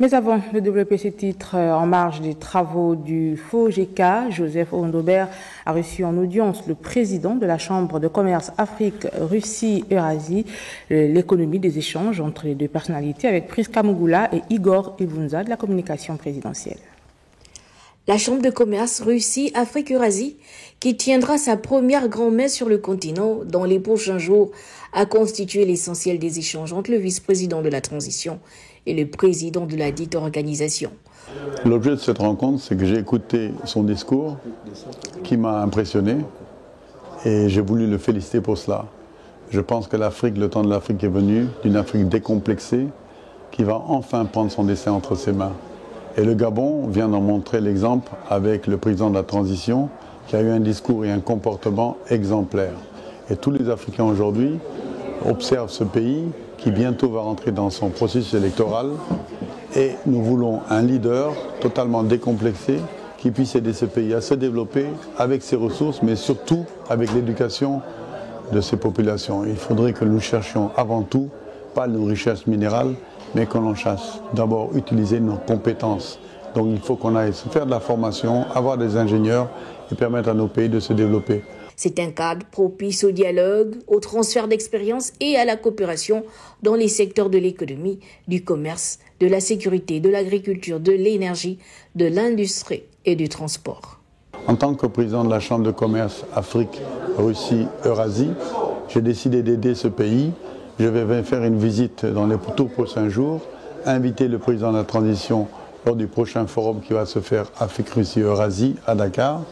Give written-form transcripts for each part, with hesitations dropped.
Mais avant de développer ce titre en marge des travaux du FOGECA, Joseph Ondobert a reçu en audience le président de la Chambre de commerce Afrique-Russie-Eurasie, l'économie des échanges entre les deux personnalités avec Priska Mougoula et Igor Ivunza de la communication présidentielle. La Chambre de commerce Russie-Afrique-Eurasie, qui tiendra sa première grand-messe sur le continent dans les prochains jours, a constitué l'essentiel des échanges entre le vice-président de la transition et le président de la dite organisation. L'objet de cette rencontre, c'est que j'ai écouté son discours qui m'a impressionné et j'ai voulu le féliciter pour cela. Je pense que l'Afrique, le temps de l'Afrique est venu, d'une Afrique décomplexée qui va enfin prendre son destin entre ses mains. Et le Gabon vient d'en montrer l'exemple avec le président de la transition qui a eu un discours et un comportement exemplaire. Et tous les Africains aujourd'hui observent ce pays qui bientôt va rentrer dans son processus électoral. Et nous voulons un leader totalement décomplexé qui puisse aider ce pays à se développer avec ses ressources, mais surtout avec l'éducation de ses populations. Il faudrait que nous cherchions avant tout, pas nos richesses minérales, mais que l'on cherche d'abord utiliser nos compétences. Donc il faut qu'on aille se faire de la formation, avoir des ingénieurs et permettre à nos pays de se développer. C'est un cadre propice au dialogue, au transfert d'expérience et à la coopération dans les secteurs de l'économie, du commerce, de la sécurité, de l'agriculture, de l'énergie, de l'industrie et du transport. En tant que président de la Chambre de commerce Afrique-Russie-Eurasie, j'ai décidé d'aider ce pays. Je vais faire une visite dans les tout prochains jours, inviter le président de la transition lors du prochain forum qui va se faire Afrique-Russie-Eurasie à Dakar.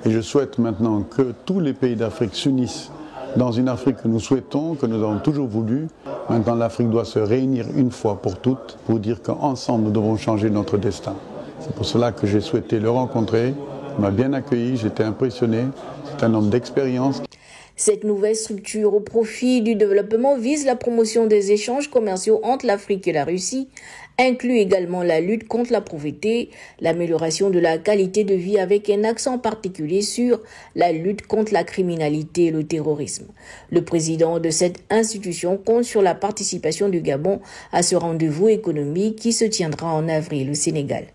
Et je souhaite maintenant que tous les pays d'Afrique s'unissent dans une Afrique que nous souhaitons, que nous avons toujours voulu. Maintenant, l'Afrique doit se réunir une fois pour toutes pour dire qu'ensemble, nous devons changer notre destin. C'est pour cela que j'ai souhaité le rencontrer. Il m'a bien accueilli, j'étais impressionné. C'est un homme d'expérience. Cette nouvelle structure au profit du développement vise la promotion des échanges commerciaux entre l'Afrique et la Russie, inclut également la lutte contre la pauvreté, l'amélioration de la qualité de vie avec un accent particulier sur la lutte contre la criminalité et le terrorisme. Le président de cette institution compte sur la participation du Gabon à ce rendez-vous économique qui se tiendra en avril au Sénégal.